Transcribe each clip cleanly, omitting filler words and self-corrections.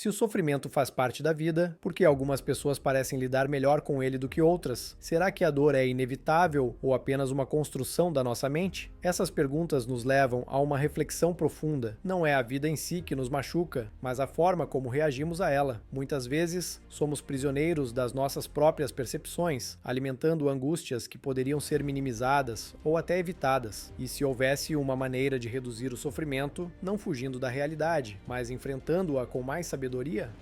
Se o sofrimento faz parte da vida, por que algumas pessoas parecem lidar melhor com ele do que outras? Será que a dor é inevitável ou apenas uma construção da nossa mente? Essas perguntas nos levam a uma reflexão profunda. Não é a vida em si que nos machuca, mas a forma como reagimos a ela. Muitas vezes, somos prisioneiros das nossas próprias percepções, alimentando angústias que poderiam ser minimizadas ou até evitadas. E se houvesse uma maneira de reduzir o sofrimento, não fugindo da realidade, mas enfrentando-a com mais sabedoria?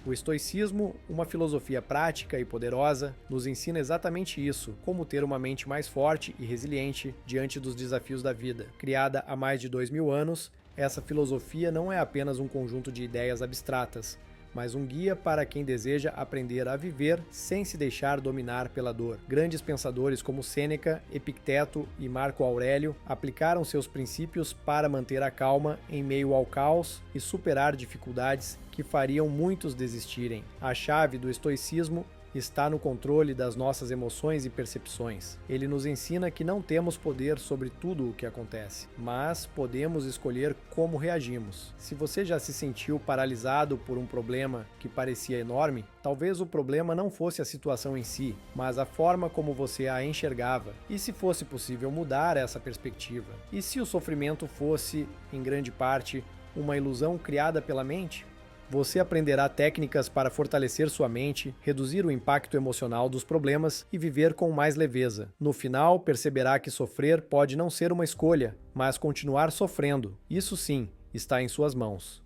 O estoicismo, uma filosofia prática e poderosa, nos ensina exatamente isso: como ter uma mente mais forte e resiliente diante dos desafios da vida. Criada há mais de 2000 anos, essa filosofia não é apenas um conjunto de ideias abstratas, mas um guia para quem deseja aprender a viver sem se deixar dominar pela dor. Grandes pensadores como Sêneca, Epicteto e Marco Aurélio aplicaram seus princípios para manter a calma em meio ao caos e superar dificuldades que fariam muitos desistirem. A chave do estoicismo está no controle das nossas emoções e percepções. Ele nos ensina que não temos poder sobre tudo o que acontece, mas podemos escolher como reagimos. Se você já se sentiu paralisado por um problema que parecia enorme, talvez o problema não fosse a situação em si, mas a forma como você a enxergava. E se fosse possível mudar essa perspectiva? E se o sofrimento fosse, em grande parte, uma ilusão criada pela mente? Você aprenderá técnicas para fortalecer sua mente, reduzir o impacto emocional dos problemas e viver com mais leveza. No final, perceberá que sofrer pode não ser uma escolha, mas continuar sofrendo. Isso sim, está em suas mãos.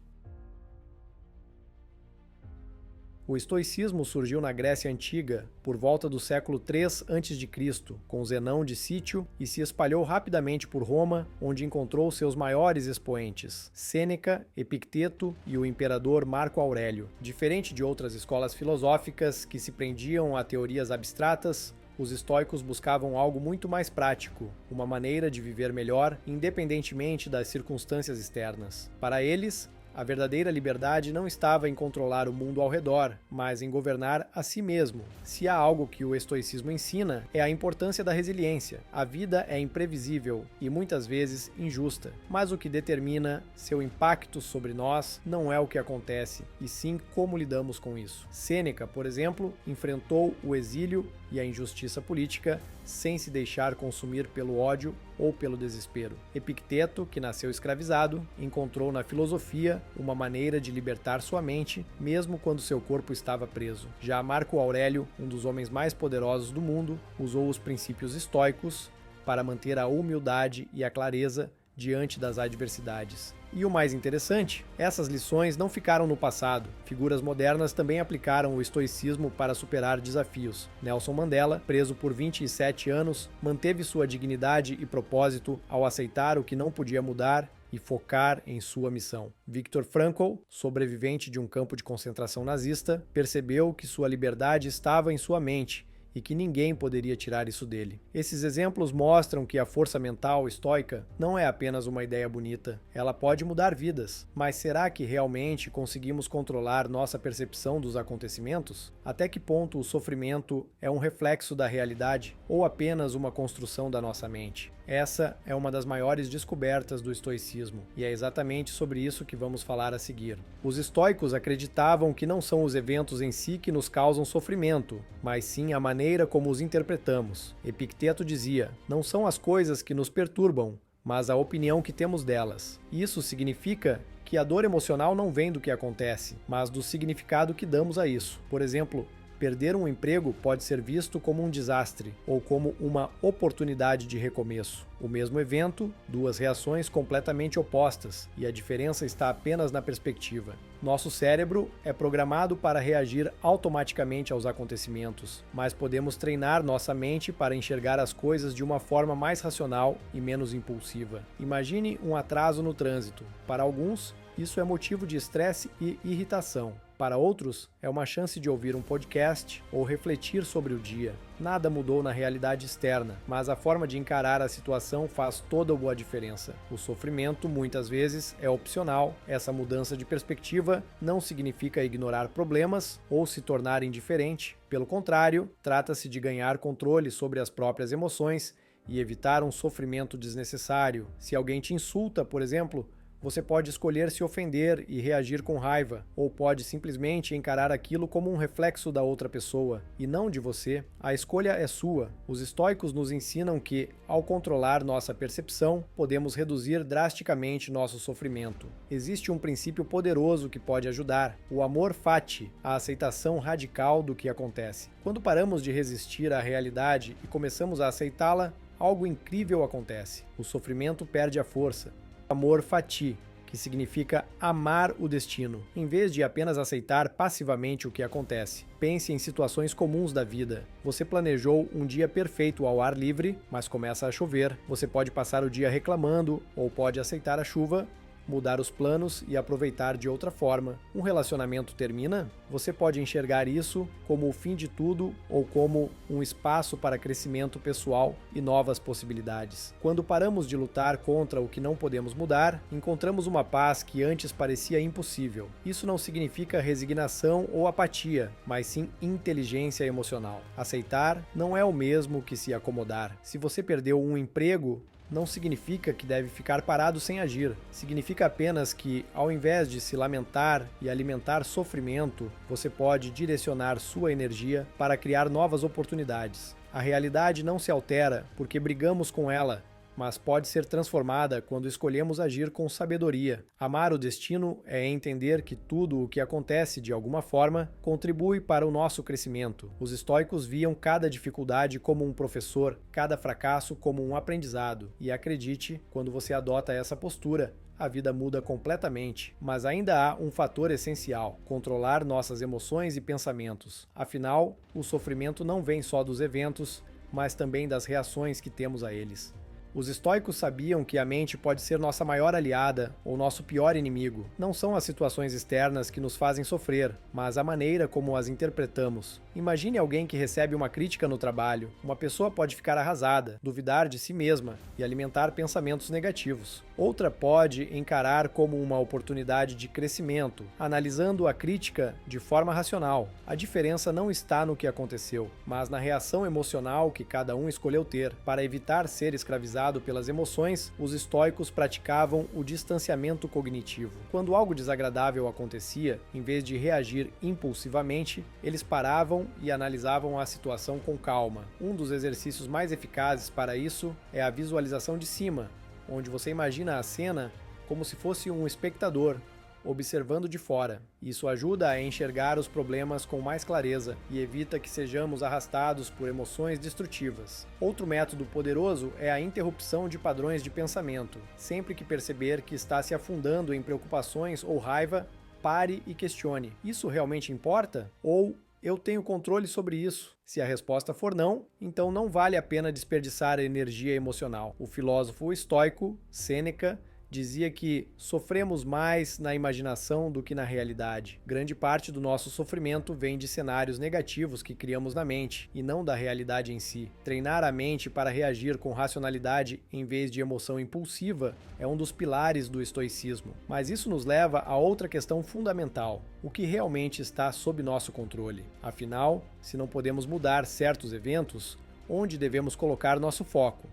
O estoicismo surgiu na Grécia Antiga por volta do século III a.C., com Zenão de Cítio, e se espalhou rapidamente por Roma, onde encontrou seus maiores expoentes, Sêneca, Epicteto e o imperador Marco Aurélio. Diferente de outras escolas filosóficas que se prendiam a teorias abstratas, os estoicos buscavam algo muito mais prático, uma maneira de viver melhor, independentemente das circunstâncias externas. Para eles, a verdadeira liberdade não estava em controlar o mundo ao redor, mas em governar a si mesmo. Se há algo que o estoicismo ensina, é a importância da resiliência. A vida é imprevisível e muitas vezes injusta, mas o que determina seu impacto sobre nós não é o que acontece, e sim como lidamos com isso. Sêneca, por exemplo, enfrentou o exílio e a injustiça política sem se deixar consumir pelo ódio ou pelo desespero. Epicteto, que nasceu escravizado, encontrou na filosofia uma maneira de libertar sua mente, mesmo quando seu corpo estava preso. Já Marco Aurélio, um dos homens mais poderosos do mundo, usou os princípios estoicos para manter a humildade e a clareza diante das adversidades. E o mais interessante, essas lições não ficaram no passado. Figuras modernas também aplicaram o estoicismo para superar desafios. Nelson Mandela, preso por 27 anos, manteve sua dignidade e propósito ao aceitar o que não podia mudar e focar em sua missão. Viktor Frankl, sobrevivente de um campo de concentração nazista, percebeu que sua liberdade estava em sua mente e que ninguém poderia tirar isso dele. Esses exemplos mostram que a força mental estoica não é apenas uma ideia bonita, ela pode mudar vidas. Mas será que realmente conseguimos controlar nossa percepção dos acontecimentos? Até que ponto o sofrimento é um reflexo da realidade ou apenas uma construção da nossa mente? Essa é uma das maiores descobertas do estoicismo, e é exatamente sobre isso que vamos falar a seguir. Os estoicos acreditavam que não são os eventos em si que nos causam sofrimento, mas sim a maneira como os interpretamos. Epicteto dizia: não são as coisas que nos perturbam, mas a opinião que temos delas. Isso significa que a dor emocional não vem do que acontece, mas do significado que damos a isso. Por exemplo, perder um emprego pode ser visto como um desastre ou como uma oportunidade de recomeço. O mesmo evento, duas reações completamente opostas, e a diferença está apenas na perspectiva. Nosso cérebro é programado para reagir automaticamente aos acontecimentos, mas podemos treinar nossa mente para enxergar as coisas de uma forma mais racional e menos impulsiva. Imagine um atraso no trânsito. Para alguns, isso é motivo de estresse e irritação. Para outros, é uma chance de ouvir um podcast ou refletir sobre o dia. Nada mudou na realidade externa, mas a forma de encarar a situação faz toda a boa diferença. O sofrimento, muitas vezes, é opcional. Essa mudança de perspectiva não significa ignorar problemas ou se tornar indiferente. Pelo contrário, trata-se de ganhar controle sobre as próprias emoções e evitar um sofrimento desnecessário. Se alguém te insulta, por exemplo, Você pode escolher se ofender e reagir com raiva, ou pode simplesmente encarar aquilo como um reflexo da outra pessoa, e não de você. A escolha é sua. Os estoicos nos ensinam que, ao controlar nossa percepção, podemos reduzir drasticamente nosso sofrimento. Existe um princípio poderoso que pode ajudar, o amor fati, a aceitação radical do que acontece. Quando paramos de resistir à realidade e começamos a aceitá-la, algo incrível acontece. O sofrimento perde a força. Amor fati, que significa amar o destino, em vez de apenas aceitar passivamente o que acontece. Pense em situações comuns da vida. Você planejou um dia perfeito ao ar livre, mas começa a chover. Você pode passar o dia reclamando, ou pode aceitar a chuva, mudar os planos e aproveitar de outra forma. Um relacionamento termina? Você pode enxergar isso como o fim de tudo ou como um espaço para crescimento pessoal e novas possibilidades. Quando paramos de lutar contra o que não podemos mudar, encontramos uma paz que antes parecia impossível. Isso não significa resignação ou apatia, mas sim inteligência emocional. Aceitar não é o mesmo que se acomodar. Se você perdeu um emprego, não significa que deve ficar parado sem agir. Significa apenas que, ao invés de se lamentar e alimentar sofrimento, você pode direcionar sua energia para criar novas oportunidades. A realidade não se altera porque brigamos com ela, mas pode ser transformada quando escolhemos agir com sabedoria. Amar o destino é entender que tudo o que acontece de alguma forma contribui para o nosso crescimento. Os estoicos viam cada dificuldade como um professor, cada fracasso como um aprendizado. E acredite, quando você adota essa postura, a vida muda completamente, mas ainda há um fator essencial: controlar nossas emoções e pensamentos. Afinal, o sofrimento não vem só dos eventos, mas também das reações que temos a eles. Os estoicos sabiam que a mente pode ser nossa maior aliada ou nosso pior inimigo. Não são as situações externas que nos fazem sofrer, mas a maneira como as interpretamos. Imagine alguém que recebe uma crítica no trabalho. Uma pessoa pode ficar arrasada, duvidar de si mesma e alimentar pensamentos negativos. Outra pode encarar como uma oportunidade de crescimento, analisando a crítica de forma racional. A diferença não está no que aconteceu, mas na reação emocional que cada um escolheu ter. Para evitar ser escravizado pelas emoções, os estoicos praticavam o distanciamento cognitivo. Quando algo desagradável acontecia, em vez de reagir impulsivamente, eles paravam e analisavam a situação com calma. Um dos exercícios mais eficazes para isso é a visualização de cima, onde você imagina a cena como se fosse um espectador, observando de fora. Isso ajuda a enxergar os problemas com mais clareza e evita que sejamos arrastados por emoções destrutivas. Outro método poderoso é a interrupção de padrões de pensamento. Sempre que perceber que está se afundando em preocupações ou raiva, pare e questione: isso realmente importa? Ou eu tenho controle sobre isso? Se a resposta for não, então não vale a pena desperdiçar energia emocional. O filósofo estoico, Sêneca, dizia que sofremos mais na imaginação do que na realidade. Grande parte do nosso sofrimento vem de cenários negativos que criamos na mente, e não da realidade em si. Treinar a mente para reagir com racionalidade em vez de emoção impulsiva é um dos pilares do estoicismo. Mas isso nos leva a outra questão fundamental: o que realmente está sob nosso controle? Afinal, se não podemos mudar certos eventos, onde devemos colocar nosso foco?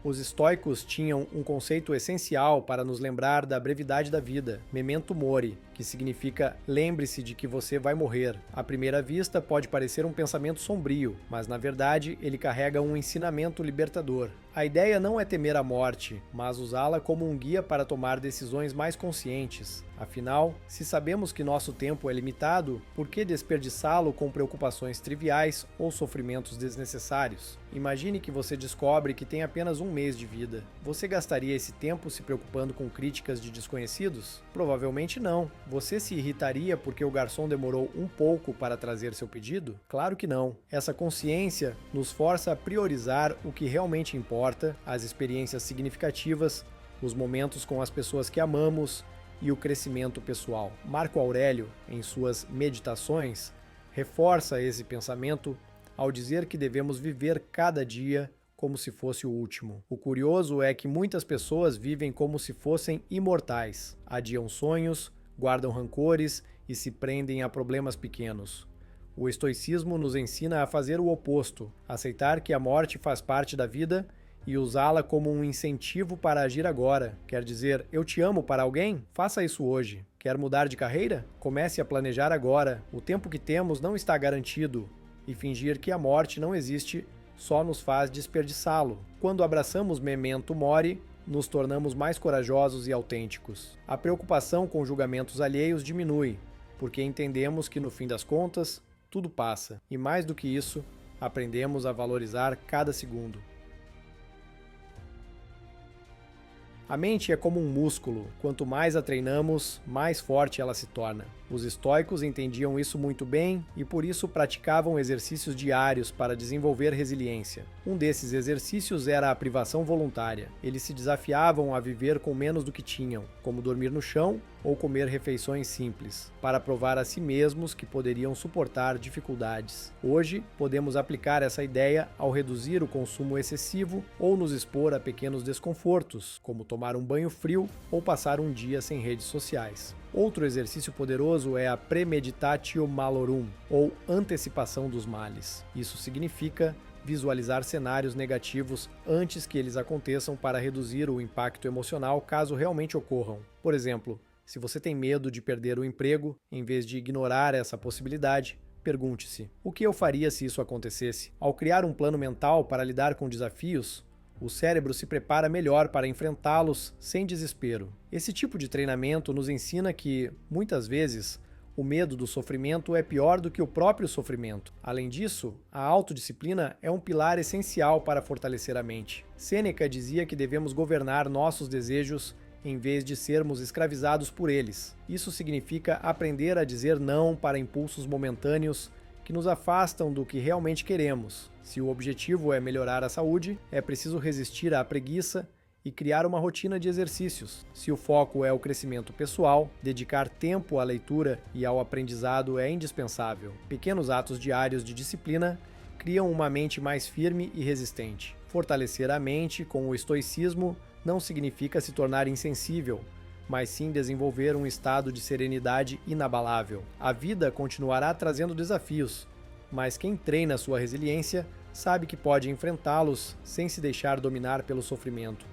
Os estoicos tinham um conceito essencial para nos lembrar da brevidade da vida, memento mori, que significa lembre-se de que você vai morrer. À primeira vista pode parecer um pensamento sombrio, mas na verdade ele carrega um ensinamento libertador. A ideia não é temer a morte, mas usá-la como um guia para tomar decisões mais conscientes. Afinal, se sabemos que nosso tempo é limitado, por que desperdiçá-lo com preocupações triviais ou sofrimentos desnecessários? Imagine que você descobre que tem apenas um mês de vida. Você gastaria esse tempo se preocupando com críticas de desconhecidos? Provavelmente não. Você se irritaria porque o garçom demorou um pouco para trazer seu pedido? Claro que não. Essa consciência nos força a priorizar o que realmente importa, as experiências significativas, os momentos com as pessoas que amamos e o crescimento pessoal. Marco Aurélio, em suas Meditações, reforça esse pensamento ao dizer que devemos viver cada dia como se fosse o último. O curioso é que muitas pessoas vivem como se fossem imortais, adiam sonhos, guardam rancores e se prendem a problemas pequenos. O estoicismo nos ensina a fazer o oposto, aceitar que a morte faz parte da vida e usá-la como um incentivo para agir agora. Quer dizer, eu te amo para alguém? Faça isso hoje. Quer mudar de carreira? Comece a planejar agora. O tempo que temos não está garantido, e fingir que a morte não existe só nos faz desperdiçá-lo. Quando abraçamos Memento Mori, nos tornamos mais corajosos e autênticos. A preocupação com julgamentos alheios diminui, porque entendemos que no fim das contas, tudo passa. E mais do que isso, aprendemos a valorizar cada segundo. A mente é como um músculo, quanto mais a treinamos, mais forte ela se torna. Os estoicos entendiam isso muito bem e por isso praticavam exercícios diários para desenvolver resiliência. Um desses exercícios era a privação voluntária. Eles se desafiavam a viver com menos do que tinham, como dormir no chão ou comer refeições simples, para provar a si mesmos que poderiam suportar dificuldades. Hoje, podemos aplicar essa ideia ao reduzir o consumo excessivo ou nos expor a pequenos desconfortos, como tomar um banho frio ou passar um dia sem redes sociais. Outro exercício poderoso é a premeditatio malorum, ou antecipação dos males. Isso significa visualizar cenários negativos antes que eles aconteçam para reduzir o impacto emocional caso realmente ocorram. Por exemplo, se você tem medo de perder o emprego, em vez de ignorar essa possibilidade, pergunte-se: o que eu faria se isso acontecesse? Ao criar um plano mental para lidar com desafios, o cérebro se prepara melhor para enfrentá-los sem desespero. Esse tipo de treinamento nos ensina que, muitas vezes, o medo do sofrimento é pior do que o próprio sofrimento. Além disso, a autodisciplina é um pilar essencial para fortalecer a mente. Sêneca dizia que devemos governar nossos desejos em vez de sermos escravizados por eles. Isso significa aprender a dizer não para impulsos momentâneos que nos afastam do que realmente queremos. Se o objetivo é melhorar a saúde, é preciso resistir à preguiça e criar uma rotina de exercícios. Se o foco é o crescimento pessoal, dedicar tempo à leitura e ao aprendizado é indispensável. Pequenos atos diários de disciplina criam uma mente mais firme e resistente. Fortalecer a mente com o estoicismo não significa se tornar insensível, mas sim desenvolver um estado de serenidade inabalável. A vida continuará trazendo desafios, mas quem treina sua resiliência sabe que pode enfrentá-los sem se deixar dominar pelo sofrimento.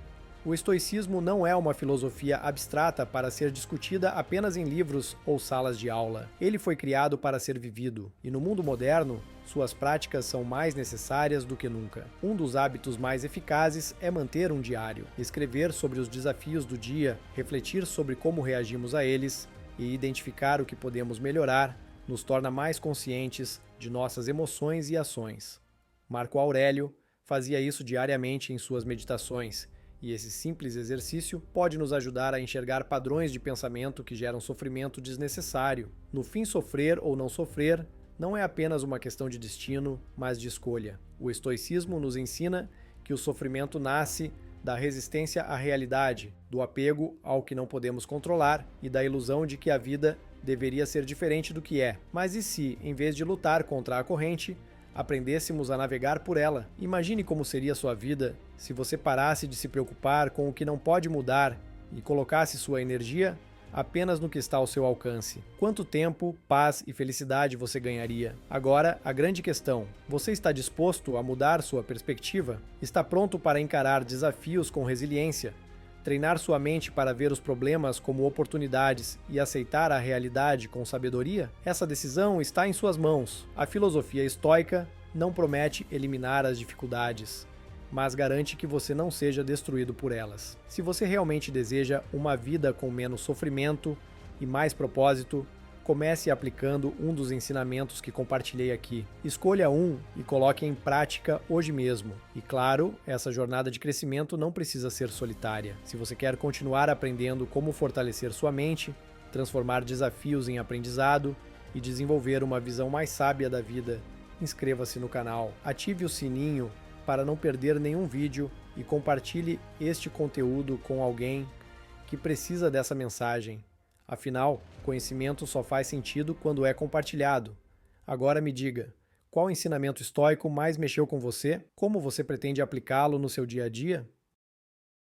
O estoicismo não é uma filosofia abstrata para ser discutida apenas em livros ou salas de aula. Ele foi criado para ser vivido, e no mundo moderno, suas práticas são mais necessárias do que nunca. Um dos hábitos mais eficazes é manter um diário, escrever sobre os desafios do dia, refletir sobre como reagimos a eles e identificar o que podemos melhorar, nos torna mais conscientes de nossas emoções e ações. Marco Aurélio fazia isso diariamente em suas meditações, e esse simples exercício pode nos ajudar a enxergar padrões de pensamento que geram sofrimento desnecessário. No fim, sofrer ou não sofrer não é apenas uma questão de destino, mas de escolha. O estoicismo nos ensina que o sofrimento nasce da resistência à realidade, do apego ao que não podemos controlar e da ilusão de que a vida deveria ser diferente do que é. Mas e se, em vez de lutar contra a corrente, aprendêssemos a navegar por ela? Imagine como seria sua vida se você parasse de se preocupar com o que não pode mudar e colocasse sua energia apenas no que está ao seu alcance. Quanto tempo, paz e felicidade você ganharia? Agora, a grande questão: você está disposto a mudar sua perspectiva? Está pronto para encarar desafios com resiliência? Treinar sua mente para ver os problemas como oportunidades e aceitar a realidade com sabedoria? Essa decisão está em suas mãos. A filosofia estoica não promete eliminar as dificuldades, mas garante que você não seja destruído por elas. Se você realmente deseja uma vida com menos sofrimento e mais propósito, comece aplicando um dos ensinamentos que compartilhei aqui. Escolha um e coloque em prática hoje mesmo. E claro, essa jornada de crescimento não precisa ser solitária. Se você quer continuar aprendendo como fortalecer sua mente, transformar desafios em aprendizado e desenvolver uma visão mais sábia da vida, inscreva-se no canal, ative o sininho para não perder nenhum vídeo e compartilhe este conteúdo com alguém que precisa dessa mensagem. Afinal, conhecimento só faz sentido quando é compartilhado. Agora me diga, qual ensinamento estoico mais mexeu com você? Como você pretende aplicá-lo no seu dia a dia?